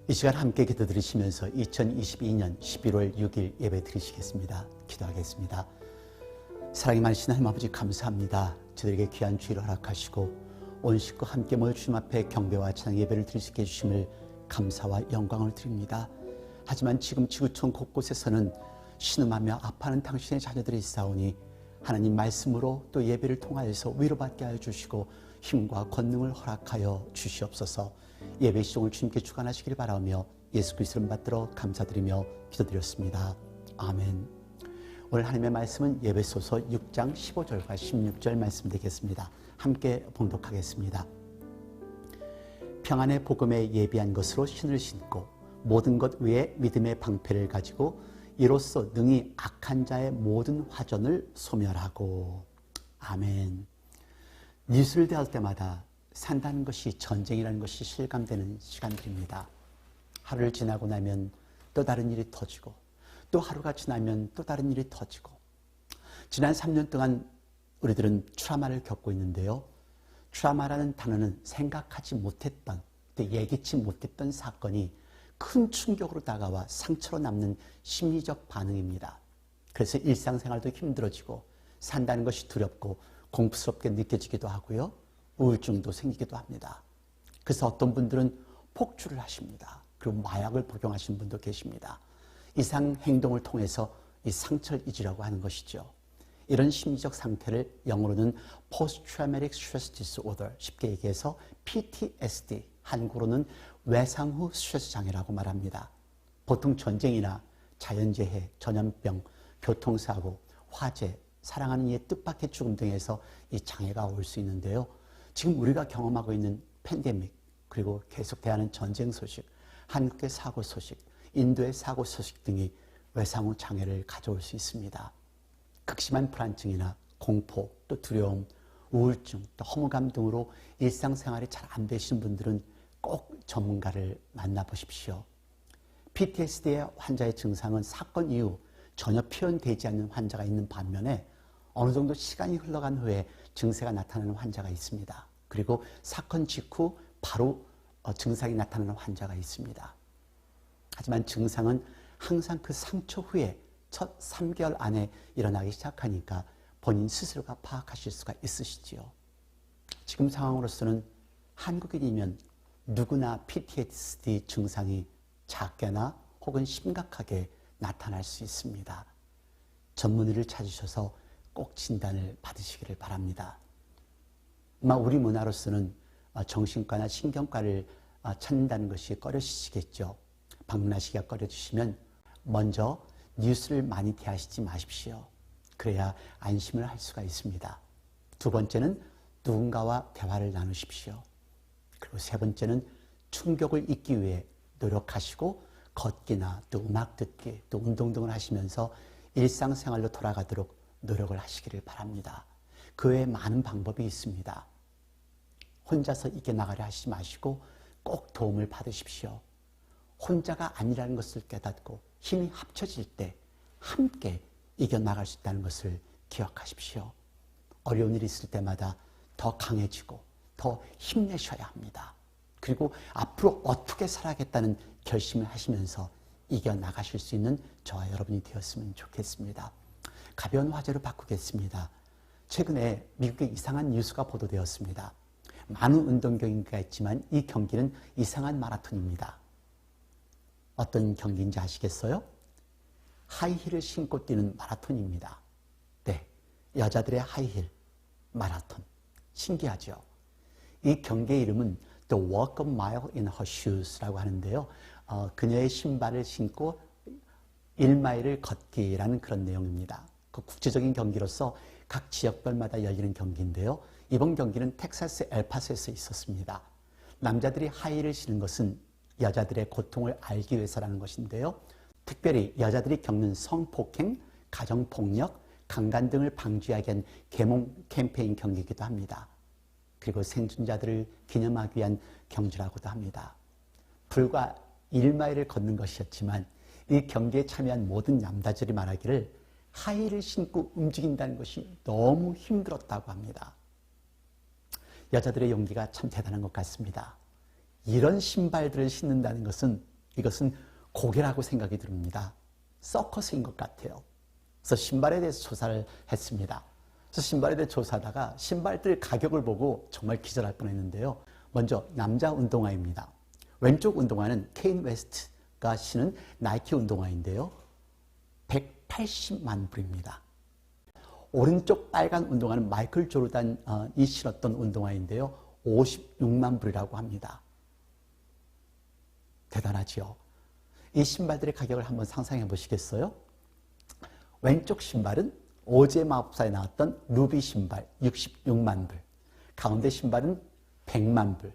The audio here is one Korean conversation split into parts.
이 시간 함께 기도 드리시면서 2022년 11월 6일 예배 드리시겠습니다. 기도하겠습니다. 사랑이 많으신 하나님 아버지 감사합니다. 저들에게 귀한 주일을 허락하시고 온 식구 함께 모여 주님 앞에 경배와 찬양 예배를 드릴 수 있게 해주심을 감사와 영광을 드립니다. 하지만 지금 지구촌 곳곳에서는 신음하며 아파하는 당신의 자녀들이 있사오니 하나님 말씀으로 또 예배를 통하여서 위로받게 하여 주시고 힘과 권능을 허락하여 주시옵소서. 예배 시종을 주님께 주관하시길 바라며 예수 그리스도를 받들어 감사드리며 기도드렸습니다. 아멘. 오늘 하나님의 말씀은 예배소서 6장 15절과 16절 말씀 되겠습니다. 함께 봉독하겠습니다. 평안의 복음에 예비한 것으로 신을 신고 모든 것 위에 믿음의 방패를 가지고 이로써 능히 악한 자의 모든 화전을 소멸하고. 아멘. 뉴스를 대할 때마다 산다는 것이 전쟁이라는 것이 실감되는 시간들입니다. 하루를 지나고 나면 또 다른 일이 터지고 또 하루가 지나면 또 다른 일이 터지고 지난 3년 동안 우리들은 트라우마를 겪고 있는데요. 트라우마라는 단어는 생각하지 못했던, 예기치 못했던 사건이 큰 충격으로 다가와 상처로 남는 심리적 반응입니다. 그래서 일상생활도 힘들어지고 산다는 것이 두렵고 공포스럽게 느껴지기도 하고요. 우울증도 생기기도 합니다. 그래서 어떤 분들은 폭주를 하십니다. 그리고 마약을 복용하시는 분도 계십니다. 이상 행동을 통해서 이 상처를 잊으려고 하는 것이죠. 이런 심리적 상태를 영어로는 Post-Traumatic Stress Disorder, 쉽게 얘기해서 PTSD, 한국어로는 외상후 스트레스 장애라고 말합니다. 보통 전쟁이나 자연재해, 전염병, 교통사고, 화재, 사랑하는 이의 뜻밖의 죽음 등에서 이 장애가 올 수 있는데요. 지금 우리가 경험하고 있는 팬데믹, 그리고 계속 대하는 전쟁 소식, 한국의 사고 소식, 인도의 사고 소식 등이 외상후 장애를 가져올 수 있습니다. 극심한 불안증이나 공포, 또 두려움, 우울증, 또 허무감 등으로 일상생활이 잘 안 되시는 분들은 꼭 전문가를 만나보십시오. PTSD의 환자의 증상은 사건 이후 전혀 표현되지 않는 환자가 있는 반면에 어느 정도 시간이 흘러간 후에 증세가 나타나는 환자가 있습니다. 그리고 사건 직후 바로 증상이 나타나는 환자가 있습니다. 하지만 증상은 항상 그 상처 후에 첫 3개월 안에 일어나기 시작하니까 본인 스스로가 파악하실 수가 있으시지요. 지금 상황으로서는 한국인이면 누구나 PTSD 증상이 작게나 혹은 심각하게 나타날 수 있습니다. 전문의를 찾으셔서 꼭 진단을 받으시기를 바랍니다. 아마 우리 문화로서는 정신과나 신경과를 찾는다는 것이 꺼려지시겠죠. 방문하시기가 꺼려지시면 먼저 뉴스를 많이 대하시지 마십시오. 그래야 안심을 할 수가 있습니다. 두 번째는 누군가와 대화를 나누십시오. 그리고 세 번째는 충격을 잊기 위해 노력하시고 걷기나 또 음악 듣기, 또 운동 등을 하시면서 일상생활로 돌아가도록 노력을 하시기를 바랍니다. 그 외에 많은 방법이 있습니다. 혼자서 이겨나가려 하시지 마시고 꼭 도움을 받으십시오. 혼자가 아니라는 것을 깨닫고 힘이 합쳐질 때 함께 이겨나갈 수 있다는 것을 기억하십시오. 어려운 일이 있을 때마다 더 강해지고 더 힘내셔야 합니다. 그리고 앞으로 어떻게 살아야겠다는 결심을 하시면서 이겨나가실 수 있는 저와 여러분이 되었으면 좋겠습니다. 가벼운 화제로 바꾸겠습니다. 최근에 미국의 이상한 뉴스가 보도되었습니다. 많은 운동 경기가 있지만 이 경기는 이상한 마라톤입니다. 어떤 경기인지 아시겠어요? 하이힐을 신고 뛰는 마라톤입니다. 네, 여자들의 하이힐 마라톤. 신기하죠? 이 경기의 이름은 The Walk a Mile in Her Shoes라고 하는데요. 그녀의 신발을 신고 1마일을 걷기라는 그런 내용입니다. 그 국제적인 경기로서 각 지역별마다 열리는 경기인데요. 이번 경기는 텍사스 엘파소에서 있었습니다. 남자들이 하이힐을 신는 것은 여자들의 고통을 알기 위해서라는 것인데요. 특별히 여자들이 겪는 성폭행, 가정폭력, 강간 등을 방지하기 위한 계몽 캠페인 경기이기도 합니다. 그리고 생존자들을 기념하기 위한 경주라고도 합니다. 불과 1마일을 걷는 것이었지만 이 경기에 참여한 모든 남자들이 말하기를 하이힐을 신고 움직인다는 것이 너무 힘들었다고 합니다. 여자들의 용기가 참 대단한 것 같습니다. 이런 신발들을 신는다는 것은 이것은 고개라고 생각이 듭니다. 서커스인 것 같아요. 그래서 신발에 대해서 조사를 했습니다. 그래서 신발에 대해 조사하다가 신발들 가격을 보고 정말 기절할 뻔했는데요. 먼저 남자 운동화입니다. 왼쪽 운동화는 케인 웨스트가 신은 나이키 운동화인데요. 180만 불입니다. 오른쪽 빨간 운동화는 마이클 조르단이 신었던 운동화인데요. 56만 불이라고 합니다. 대단하지요. 이 신발들의 가격을 한번 상상해 보시겠어요? 왼쪽 신발은 오즈의 마법사에 나왔던 루비 신발 66만 불, 가운데 신발은 100만 불,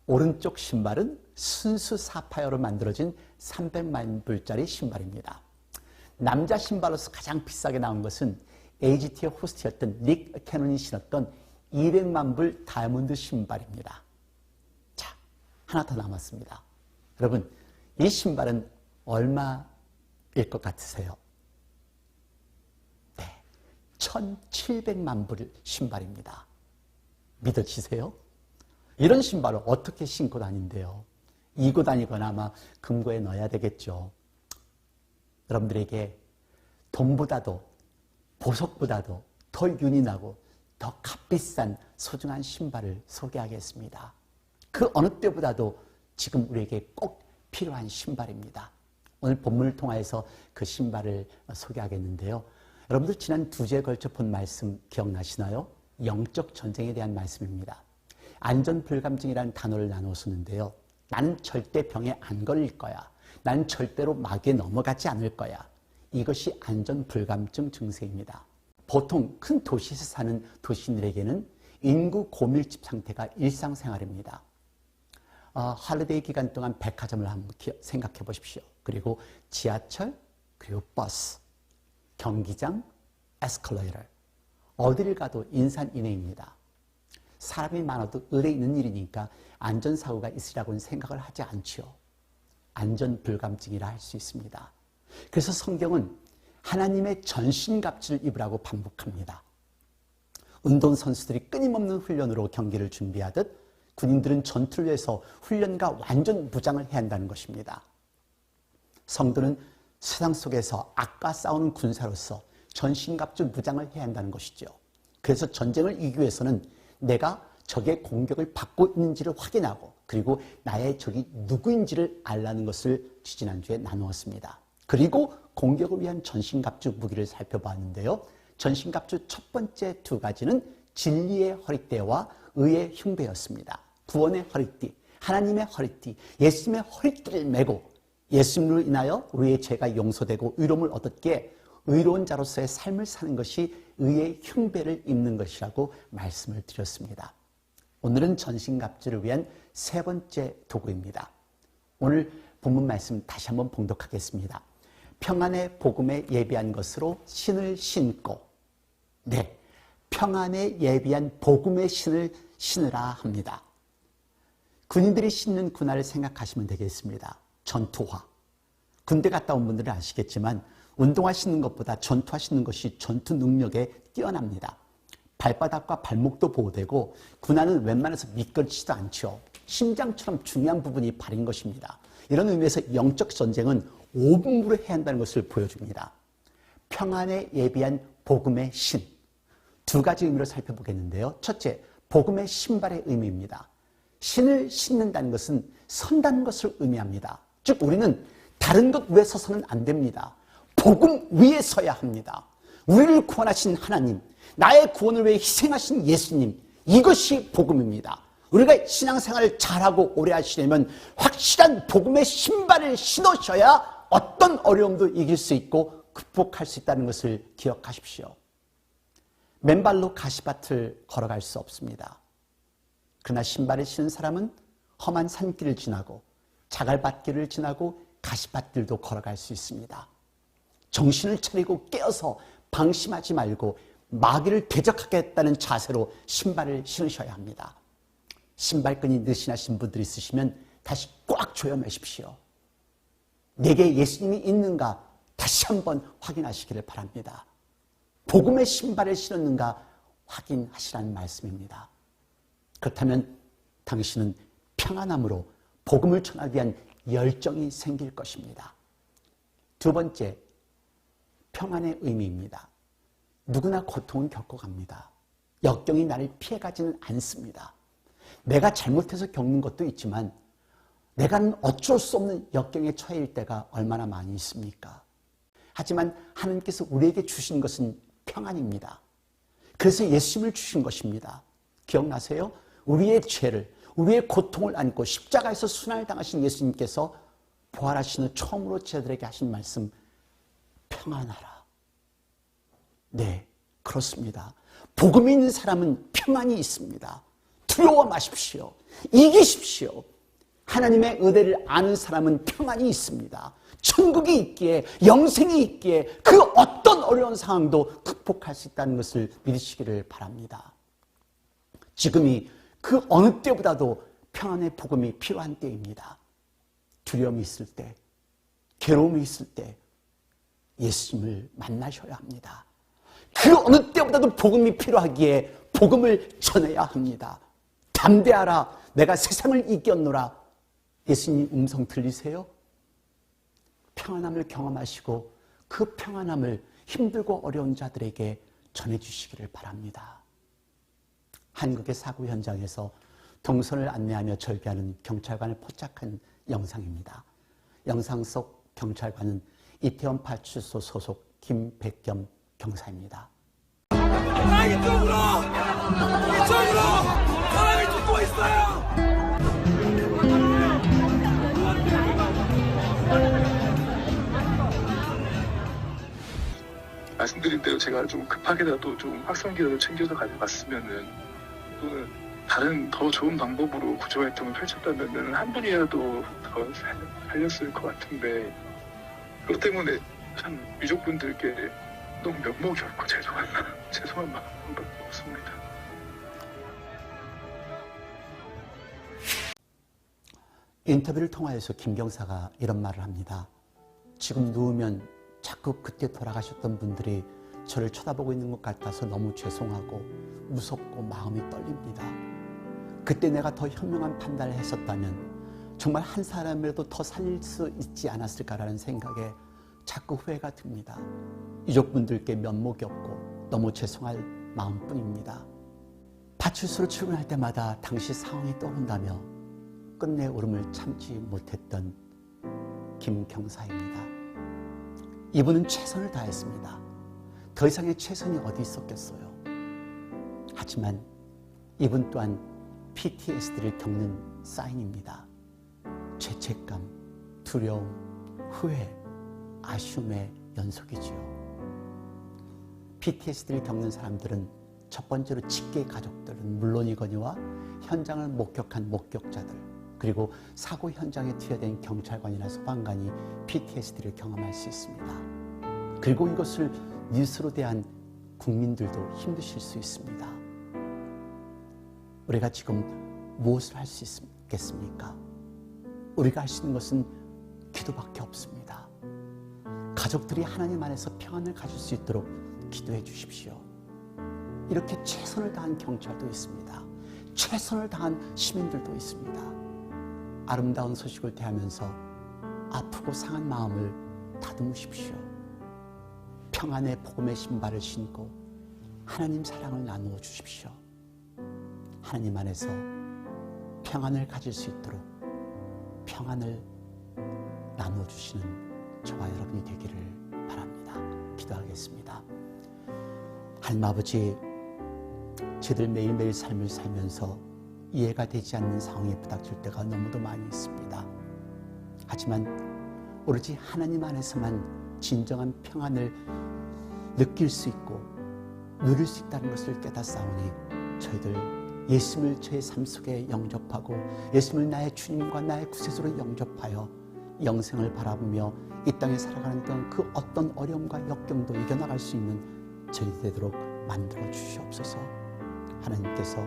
오른쪽 신발은 순수 사파이어로 만들어진 300만 불짜리 신발입니다. 남자 신발로서 가장 비싸게 나온 것은 AGT의 호스트였던 닉 캐논이 신었던 200만 불 다이아몬드 신발입니다. 자, 하나 더 남았습니다. 여러분, 이 신발은 얼마일 것 같으세요? 네, 1,700만 불 신발입니다. 믿어지세요? 이런 신발을 어떻게 신고 다닌대요? 이고 다니거나 아마 금고에 넣어야 되겠죠. 여러분들에게 돈보다도 보석보다도 더 윤이 나고 더 값비싼 소중한 신발을 소개하겠습니다. 그 어느 때보다도 지금 우리에게 꼭 필요한 신발입니다. 오늘 본문을 통해서 그 신발을 소개하겠는데요. 여러분들 지난 2주에 걸쳐 본 말씀 기억나시나요? 영적 전쟁에 대한 말씀입니다. 안전불감증이라는 단어를 나누어 쓰는데요. 나는 절대 병에 안 걸릴 거야. 나는 절대로 마귀에 넘어가지 않을 거야. 이것이 안전불감증 증세입니다. 보통 큰 도시에서 사는 도시인들에게는 인구 고밀집 상태가 일상생활입니다. 할리데이 기간 동안 백화점을 한번 생각해 보십시오. 그리고 지하철, 그리고 버스, 경기장, 에스컬레이터, 어디를 가도 인산인해입니다. 사람이 많아도 의뢰 있는 일이니까 안전사고가 있으리라고는 생각을 하지 않지요. 안전불감증이라 할 수 있습니다. 그래서 성경은 하나님의 전신갑주를 입으라고 반복합니다. 운동선수들이 끊임없는 훈련으로 경기를 준비하듯 군인들은 전투를 위해서 훈련과 완전 무장을 해야 한다는 것입니다. 성도는 세상 속에서 악과 싸우는 군사로서 전신갑주 무장을 해야 한다는 것이죠. 그래서 전쟁을 이기기 위해서는 내가 적의 공격을 받고 있는지를 확인하고 그리고 나의 적이 누구인지를 알라는 것을 지지난주에 나누었습니다. 그리고 공격을 위한 전신갑주 무기를 살펴봤는데요. 전신갑주 첫 번째 2가지는 진리의 허리띠와 의의 흉배였습니다. 구원의 허리띠, 하나님의 허리띠, 예수님의 허리띠를 메고 예수님으로 인하여 우리의 죄가 용서되고 의로움을 얻었기에 의로운 자로서의 삶을 사는 것이 의의 흉배를 입는 것이라고 말씀을 드렸습니다. 오늘은 전신갑주를 위한 3번째 도구입니다. 오늘 본문 말씀 다시 한번 봉독하겠습니다. 평안의 복음에 예비한 것으로 신을 신고, 네, 평안에 예비한 복음의 신을 신으라 합니다. 군인들이 신는 군화를 생각하시면 되겠습니다. 전투화. 군대 갔다 온 분들은 아시겠지만 운동화 신는 것보다 전투화 신는 것이 전투 능력에 뛰어납니다. 발바닥과 발목도 보호되고 군화는 웬만해서 미끄러지지도 않죠. 심장처럼 중요한 부분이 발인 것입니다. 이런 의미에서 영적 전쟁은 5분으로 해야 한다는 것을 보여줍니다. 평안에 예비한 복음의 신. 2가지 의미로 살펴보겠는데요. 첫째, 복음의 신발의 의미입니다. 신을 신는다는 것은 선다는 것을 의미합니다. 즉 우리는 다른 것 위에 서서는 안 됩니다. 복음 위에 서야 합니다. 우리를 구원하신 하나님, 나의 구원을 위해 희생하신 예수님, 이것이 복음입니다. 우리가 신앙생활을 잘하고 오래 하시려면 확실한 복음의 신발을 신으셔야 어떤 어려움도 이길 수 있고 극복할 수 있다는 것을 기억하십시오. 맨발로 가시밭을 걸어갈 수 없습니다. 그러나 신발을 신은 사람은 험한 산길을 지나고 자갈밭길을 지나고 가시밭길도 걸어갈 수 있습니다. 정신을 차리고 깨어서 방심하지 말고 마귀를 대적하겠다는 자세로 신발을 신으셔야 합니다. 신발끈이 느슨하신 분들이 있으시면 다시 꽉 조여매십시오. 내게 예수님이 있는가 다시 한번 확인하시기를 바랍니다. 복음의 신발을 신었는가 확인하시라는 말씀입니다. 그렇다면 당신은 평안함으로 복음을 전하기 위한 열정이 생길 것입니다. 두 번째, 평안의 의미입니다. 누구나 고통은 겪어갑니다. 역경이 나를 피해가지는 않습니다. 내가 잘못해서 겪는 것도 있지만 내가 어쩔 수 없는 역경에 처해일 때가 얼마나 많이 있습니까? 하지만 하나님께서 우리에게 주신 것은 평안입니다. 그래서 예수님을 주신 것입니다. 기억나세요? 우리의 죄를, 우리의 고통을 안고 십자가에서 순환을 당하신 예수님께서 부활하신 후 처음으로 제자들에게 하신 말씀, 평안하라. 네, 그렇습니다. 복음이 있는 사람은 평안이 있습니다. 두려워 마십시오. 이기십시오. 하나님의 은혜를 아는 사람은 평안이 있습니다. 천국이 있기에, 영생이 있기에 그 어떤 어려운 상황도 극복할 수 있다는 것을 믿으시기를 바랍니다. 지금이 그 어느 때보다도 평안의 복음이 필요한 때입니다. 두려움이 있을 때, 괴로움이 있을 때 예수님을 만나셔야 합니다. 그 어느 때보다도 복음이 필요하기에 복음을 전해야 합니다. 담대하라, 내가 세상을 이겼노라. 예수님 음성 들리세요? 평안함을 경험하시고 그 평안함을 힘들고 어려운 자들에게 전해주시기를 바랍니다. 한국의 사고 현장에서 동선을 안내하며 절규하는 경찰관을 포착한 영상입니다. 영상 속 경찰관은 이태원 파출소 소속 김백겸 경사입니다. 이쪽으로! 이쪽으로! 사람이 죽고 있어요! 말씀드린 대로 제가 좀 급하게라도 좀 확성기라도 챙겨서 가져갔으면은, 또는 다른 더 좋은 방법으로 구조활동을 펼쳤다면은 한 분이라도 더 살렸을 것 같은데, 그것 때문에 참 유족분들께 너무 면목이 없고 죄송한 마음밖에 없습니다. 인터뷰를 통하여서 김 경사가 이런 말을 합니다. 지금 누우면 자꾸 그때 돌아가셨던 분들이 저를 쳐다보고 있는 것 같아서 너무 죄송하고 무섭고 마음이 떨립니다. 그때 내가 더 현명한 판단을 했었다면 정말 한 사람이라도 더 살릴 수 있지 않았을까라는 생각에 자꾸 후회가 듭니다. 유족분들께 면목이 없고 너무 죄송할 마음뿐입니다. 파출소로 출근할 때마다 당시 상황이 떠오른다며 끝내 울음을 참지 못했던 김 경사입니다. 이분은 최선을 다했습니다. 더 이상의 최선이 어디 있었겠어요. 하지만 이분 또한 PTSD를 겪는 사인입니다. 죄책감, 두려움, 후회, 아쉬움의 연속이지요. PTSD를 겪는 사람들은 첫 번째로 직계 가족들은 물론이거니와 현장을 목격한 목격자들, 그리고 사고 현장에 투여된 경찰관이나 소방관이 PTSD를 경험할 수 있습니다. 그리고 이것을 뉴스로 대한 국민들도 힘드실 수 있습니다. 우리가 지금 무엇을 할 수 있겠습니까? 우리가 할 수 있는 것은 기도밖에 없습니다. 가족들이 하나님 안에서 평안을 가질 수 있도록 기도해 주십시오. 이렇게 최선을 다한 경찰도 있습니다. 최선을 다한 시민들도 있습니다. 아름다운 소식을 대하면서 아프고 상한 마음을 다듬으십시오. 평안의 복음의 신발을 신고 하나님 사랑을 나누어 주십시오. 하나님 안에서 평안을 가질 수 있도록 평안을 나누어 주시는 저와 여러분이 되기를 바랍니다. 기도하겠습니다. 하나님 아버지, 저희들 매일매일 삶을 살면서 이해가 되지 않는 상황에 부닥칠 때가 너무도 많이 있습니다. 하지만 오로지 하나님 안에서만 진정한 평안을 느낄 수 있고 누릴 수 있다는 것을 깨닫사오니 저희들 예수님을 저의 삶 속에 영접하고 예수님을 나의 주님과 나의 구세주로 영접하여 영생을 바라보며 이 땅에 살아가는 동안 그 어떤 어려움과 역경도 이겨나갈 수 있는 저희 되도록 만들어 주시옵소서. 하나님께서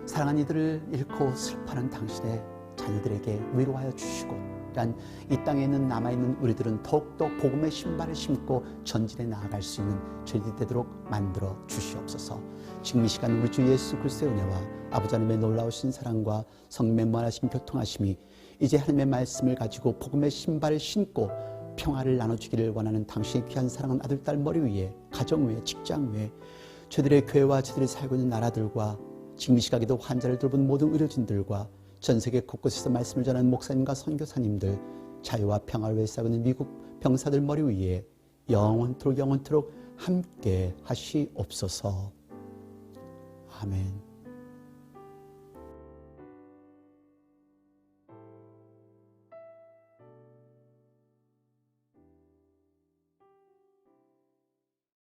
사랑하는 이들을 잃고 슬퍼하는 당신의 자녀들에게 위로하여 주시고, 또한 이 땅에 있는 남아있는 우리들은 더욱더 복음의 신발을 신고 전진해 나아갈 수 있는 저희들이 되도록 만들어 주시옵소서. 지금 이 시간 우리 주 예수 그리스도의 은혜와 아버지 하나님의 놀라우신 사랑과 성령의 무한하신 교통하심이 이제 하나님의 말씀을 가지고 복음의 신발을 신고 평화를 나눠주기를 원하는 당신의 귀한 사랑하는 아들, 딸 머리 위에, 가정 위에, 직장 위에, 저들의 교회와 저들이 살고 있는 나라들과 지금 이 시각에도 환자를 돌본 모든 의료진들과 전 세계 곳곳에서 말씀을 전하는 목사님과 선교사님들, 자유와 평화를 위해 싸우는 미국 병사들 머리 위에 영원토록 함께 하시옵소서. 아멘.